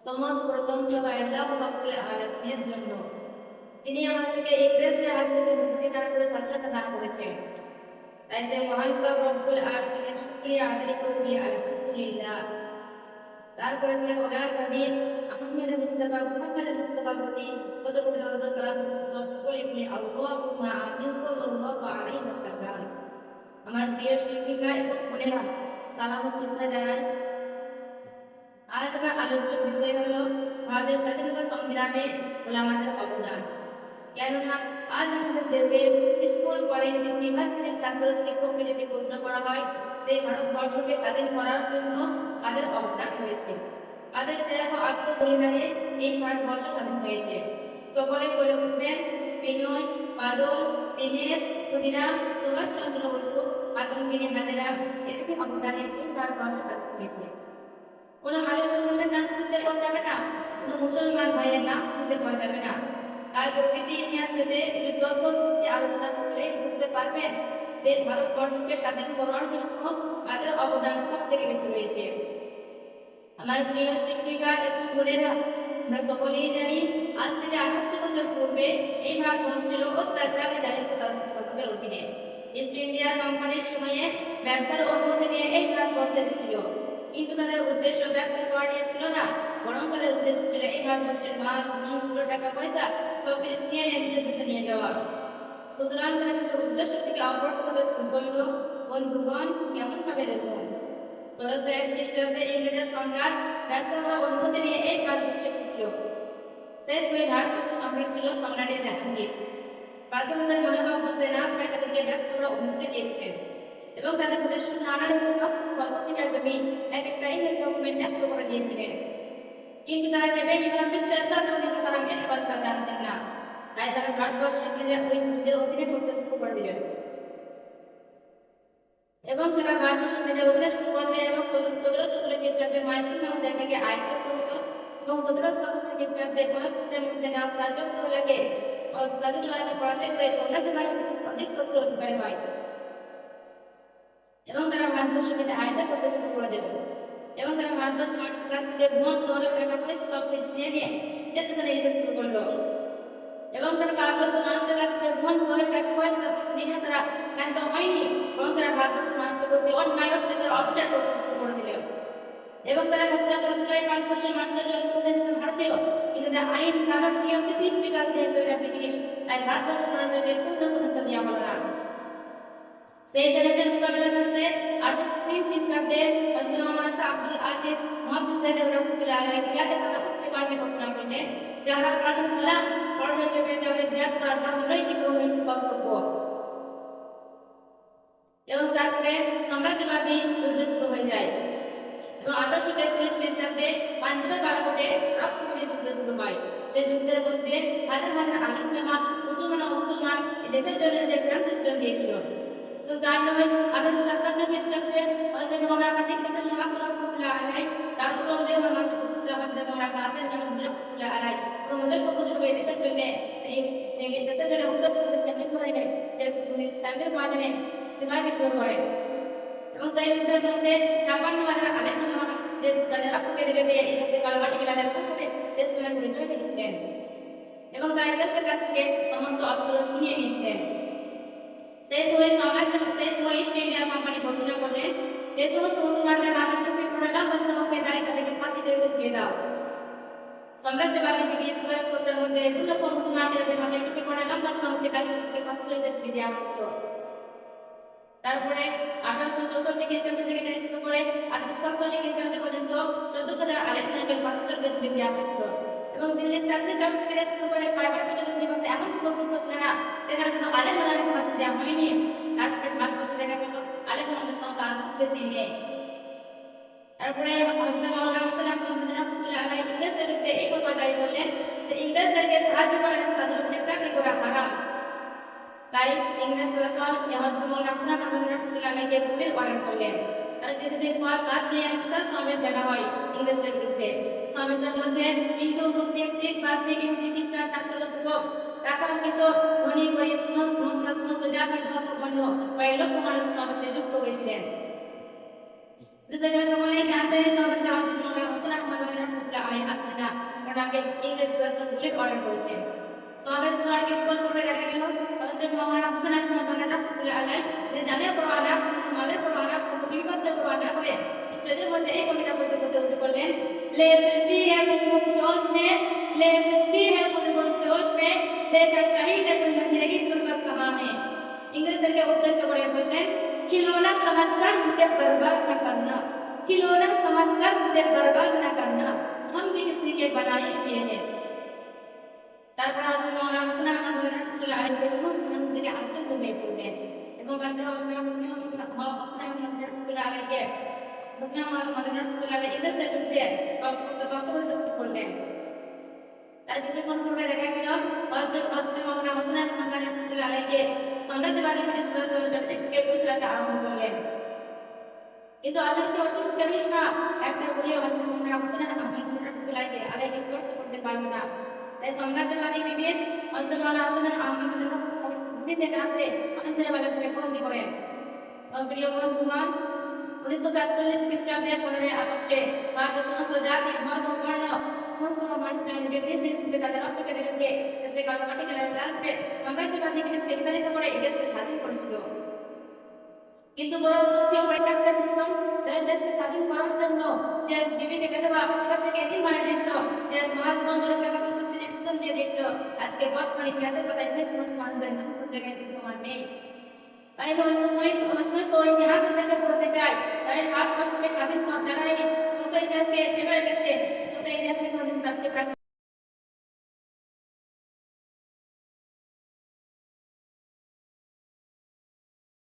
সমস্ত প্রশংসা হয় আল্লাহ রাব্বুল আলামিনের জন্য, যিনি আমাদেরকে ইংরেজদের হাত থেকে মুক্তি দান করে স্বাধীনতা দান করেছেন। তাই যে মহান রব্বুল আলামিনের শুকরিয়া আদায় করি আলহামদুলিল্লাহ। তারপরে আমরা ওনার নবী আহমদ মুস্তাফা মুহাম্মদ মুস্তাফা প্রতি শত কোটি দরুদ ও সালাম বলি বলি আল্লাহুম্মা আমিন সাল্লাল্লাহু আলাইহি ওয়াসাল্লাম। আমার প্রিয় শিক্ষিকা এবং বোনেরা, সালাম ও শ্রদ্ধা জানাই। আজ আমার আলোচ্য বিষয় হলো ভারতের স্বাধীনতা সংগ্রামে ওলামাদের অবদান। কেননা আজ আমাদের দেশের স্কুল, কলেজ, ইউনিভার্সিটির ছাত্র শিক্ষককে যদি প্রশ্ন করা হয় যে ভারতবর্ষকে স্বাধীন করার জন্য তাদের অবদান হয়েছে, তাদের ত্যাগ ও আত্মবলিদানে এই ভারতবর্ষ স্বাধীন হয়েছে, সকলে বলে উঠবেন বিনয়, বাদল, দীনেশ, ক্ষুদিরাম, সুভাষচন্দ্র বসু, আতঙ্কিনী হাজেরা, এদের অবদানে এই ভারতবর্ষ স্বাধীন হয়েছে। কোনো আলেমের নাম শুনতে পাওয়া যাবে না, কোনো মুসলমান ভাইয়ের নাম শুনতে পাওয়া যাবে না। তাই প্রকৃতি ইতিহাস পেতে তথ্য আলোচনা করলে বুঝতে পারবেন যে ভারতবর্ষকে স্বাধীন করার জন্য তাদের অবদান সব থেকে বেশি রয়েছে। আমার প্রিয় শিক্ষিকা এবং বোনেরা, আমরা সকলেই জানি আজ থেকে 78 বছর পূর্বে এই ভারতবর্ষ ছিল অত্যাচারী জালিম শাসকের অধীনে। ইস্ট ইন্ডিয়া কোম্পানির সময়ে ব্যবসার অনুমতি নিয়ে এই ভারতবর্ষে ছিল, কিন্তু তাদের উদ্দেশ্য ব্যবসা করা নিয়ে ছিল না, বরং তাদের উদ্দেশ্য ছিল এই ভারতবর্ষের মাল, টাকা পয়সা সব কিছু নিয়ে নিজের দেশে নিয়ে যাওয়া। সুতরাং তারা নিজের উদ্দেশ্য থেকে অগ্রসর হতে শুরু করলো। বন্ধুগণ, কেমন ভাবে দেখুন, 1601 খ্রিস্টাব্দে ইংরেজ সম্রাট ব্যবসা করার অনুমতি নিয়ে এই ভারতবর্ষে এসেছিল। শেষ হয়ে ভারতবর্ষের সম্রাট ছিল সম্রাট জাহাঙ্গীর। বাদশাহদের মনোভাব বুঝতে না পারে তাদেরকে ব্যবসা করার অনুমতি দিয়েছিলেন এবং তাদের উদ্দেশ্য নানান কিলোমিটার জমি এক একটা ইংরেজ গভর্নমেন্ট ন্যস্ত করে দিয়েছিলেন। কিন্তু তারা যে বেঈমান বিশ্বাসঘাতক নীতি তারা মেনে বাদশাহ জানতেন না, তাই তারা ভারতবর্ষে নিজের অধীনে করতে শুরু করে দিলেন এবং তারা ভারতবর্ষে নিজের অধীনে শুরু করলেন এবং 1717 খ্রিস্টাব্দে মাইসুর নামক জায়গাকে আয়ত্ত করল এবং 1717 খ্রিস্টাব্দে পরাশরের মধ্যে নাম সাজউদ্দৌলাকে পরাজয় করে সাম্রাজ্য বাহিনীর অধিক শত্রু অধিকারী হয় এবং তারা ভারতবর্ষকে আয়ত্ত করতে শুরু করে দিল এবং তারা ভারতবর্ষ মানুষের কাছ থেকে ধন দৌলত টাকা পয়সা সব কিছু নিয়ে যেতে যেতে শুরু করলো এবং তারা ভারতবর্ষের মানুষের কাছ থেকে ধন দৌলত টাকা পয়সা সব কিছু নিয়ে তারা ক্ষান্ত হয়নি, বরং তারা ভারতবর্ষের মানুষের প্রতি অন্যায় অত্যাচার অবিচার করতে শুরু করে দিল এবং তারা ঘোষণা করে দিল এই ভারতবর্ষের মানুষের জন্য ভারতীয়, কিন্তু তাদের আইন কানুন নিয়ম নীতি স্বীকার হিসেবে ব্রিটিশ, তাই ভারতবর্ষের মানুষদেরকে পূর্ণ স্বাধীনতা দেওয়া হলো না। সেই চ্যালেঞ্জের মোকাবিলা করতে 1803 খ্রিস্টাব্দে হযরত মাওলানা শাহ আব্দুল আজিজ মুহাদ্দিস রাহমাতুল্লাহ আলাইহি জিহাদের কথা উচ্চ কণ্ঠে ঘোষণা করলেন যে আমরা প্রাচীন হলাম পরবর্তী পেতে আমাদের জিহাদ করা নৈতিক কর্তব্য এবং তারপরে সাম্রাজ্যবাদী যুদ্ধ শুরু হয়ে যায় এবং 1843 খ্রিস্টাব্দে পাঞ্জাবের বালাকোটে রক্তক্ষয়ী যুদ্ধ শুরু হয়। সেই যুদ্ধের মধ্যে হাজার হাজার আলিম উলামা মুসলমান দেশের জন্য নিজের প্রাণ বিসর্জন দিয়েছিল। তো তাই নয়, 1857 খ্রিস্টাব্দে হযরত মাওলানা কাজী ইবনুল হক রাহমাতুল্লাহ আলাইহি তার উপলব্ধি এবং মাসে প্রতিষ্ঠা হযরত মাওলানা কাসেম রাহমাতুল্লাহ আলাইহি প্রমোদের বুজুর্গ এই দেশের জন্য সেই দেশের জন্য উত্তর প্রদেশ সেমিন করে যে সামনের ময়দানে সীমায় বিদ্রোহ করে এবং সেই যুদ্ধের মধ্যে 56,000 আলেম উলামা যাদের রক্তকে ঢেকে দিয়ে এই দেশে কালমাটিকে লাগানোর পক্ষে দেশপ্রেমের পরিচয় দিয়েছিলেন এবং তারা ইংরেজদের কাছ থেকে সমস্ত অস্ত্র ছিনিয়ে নিয়েছিলেন। সেই সময় ইস্ট ইন্ডিয়া কোম্পানি ঘোষণা করলেন যে সমস্ত মুসলমানদের মাথায় টুপি পরে লম্বা জামা দাঁড়িয়ে তাদেরকে ফাঁসি দিয়ে ঝুলিয়ে দাও। সাম্রাজ্যবাদী ব্রিটিশ সরকারের মধ্যে দুর্লভ মুসলমানদের মাথায় টুপি পরে লম্বা জামা দাঁড়িয়ে ফাঁসি দিয়ে ঝুলিয়ে দেওয়া হয়েছিল। তারপরে 1864 খ্রিস্টাব্দ থেকে শুরু করে 1867 খ্রিস্টাব্দ পর্যন্ত 14,000 আলেম উলামাকে ফাঁসি দিয়ে ঝুলিয়ে দেওয়া হয়েছিল এবং দিল্লির চাকরি জব থেকে শুরু করে প্রাইভেট পর্যন্ত দিবসে এমন কোনো গ্রুপ ছিল না যেখানে কোনো আলেম উলামাকে ফাঁসি দেওয়া হয়নি। তারপরে ভারতবর্ষে দেখা গেল আলেম উলামাদের সংখ্যা আরো বেশি নেই। তারপরে হযরত মাওলানা মুসলিম রাহমাতুল্লাহ আলাইহি ইংরেজদের বিরুদ্ধে এই ফতোয়া জারি করলেন যে ইংরেজদেরকে সাহায্য করা এবং তাদের উপরে চাকরি করা হারাম। তাই ইংরেজ প্রশাসন হযরত মাওলানা মুসলিম রাহমাতুল্লাহ আলাইহিকে গুলির অর্ডার করলেন। তার কিছুদিন পর কাজ নিয়ে বিশাল সমাবেশ ডাকা হয় ইংরেজদের বিরুদ্ধে। সমাবেশের মধ্যে হিন্দু, মুসলিম, শিখ, পারসি, ইহুদি, খ্রিস্টান, ছাত্র, যুবক, রাখালকৃত, ধনী, গরিব, সমস্ত জাতি, ধর্ম, বর্ণ, লক্ষ মানুষ সমাবেশে যুক্ত হয়েছিলেন। दूसरे जगह সকলেই জানতে সমাবেশে আমাদের মৌলানা হোসেন আহমদ রহমাতুল্লাহ আলাইহি আসনা ওনাকে ইংরেজ ভার্সনগুলি অর্ডার করেছেন। সমাবেশ করার কিছুক্ষণ পূর্বে দেখা গেল হযরত মৌলানা হোসেন আহমদ রহমাতুল্লাহ আলাইহি যে জানের পরোয়া না করে, মালের পরোয়া না করে, বিবাচ্চার পরোয়া না করে স্টেজের মধ্যে এই কবিতা বলতে বলতে উঠে বললেন, ले फिरती है बुलबुल चोंच में, ले फिरती है बुलबुल चोंच में, लेकर शहीद गुल नजरेगी तुरबत कहाँ है। इंग्रेजদেরকে উদ্দেশ্য করে বললেন, खिलौना समझकर मुझे बर्बाद न करना, खिलौना समझकर मुझे बर्बाद न करना, हम भी किसी के बनाए हुए हैं। তারপর হযরত মাওলানা হোসেন আহমদ রহমাতুল্লাহ আলাইহি মুসলিমদেরকে আশ্রয় হয়ে পড়লেন এবং হযরত মাওলানা হোসেন আহমদ রহমাতুল্লাহ আলাইহি মুসলিম মাওলানা রহমাতুল্লাহ আলাইহি ইংরেজদের বিরুদ্ধে বক্তব্য দিতে করলেন। তার কিছুক্ষণ পূর্বে দেখা গেল হযরত মাওলানা হোসেন আহমদ রহমাতুল্লাহ আলাইহি সাম্রাজ্যবাদী ব্রিটিশ থেকে পরিচালনা আরম্ভ করলেন। কিন্তু আধুনিক অশেষ কারিশমা একটা গুলিও হযরত মাওলানা হোসেন আহমদ রহমাতুল্লাহ আলাইহি স্পর্শ করতে পারবে না। তাই সাম্রাজ্যবাদী ব্রিটিশ হযরত মাওলানা হোসেন আহমদ গুলিতে কাঁপতে অঞ্চলবাদীকে বন্দী করেন। প্রিয় বন্ধুগণ, 1947 খ্রিস্টাব্দের 15 আগস্টে ভারতের সমস্ত জাতি, ধর্ম, বর্ণ, সমস্ত মানুষের বিরুদ্ধে তাদের রক্তকে বিরুদ্ধে দেশে কালো মাটিকে লালপে সাম্রাজ্যবাদী ব্রিটিশকে বিতাড়িত করে এই দেশকে স্বাধীন করেছিল। কিন্তু বড় দুঃখ পরিত্যক্তের বিষয়, তাদের দেশকে স্বাধীন করার জন্য যে বিবিকে বিধবা প্রতিবাদকে এদিন বানিয়ে দিয়েছিল, যে মাছ বন্দরের টাকা পয়সা ডিসিশন দিয়ে দিয়েছিল, আজকে বর্তমান ইতিহাসের পাতায় সেই সমস্ত মানুষদের নাম কোন জায়গায় বিদ্যমান নেই। তাই সমস্ত ইতিহাস থেকে বলতে চাই, তাই ভারতবর্ষকে স্বাধীন যারা এই সত্য ইতিহাসকে চেপে রেখেছে, সত্য ইতিহাসকে কোনদিন তার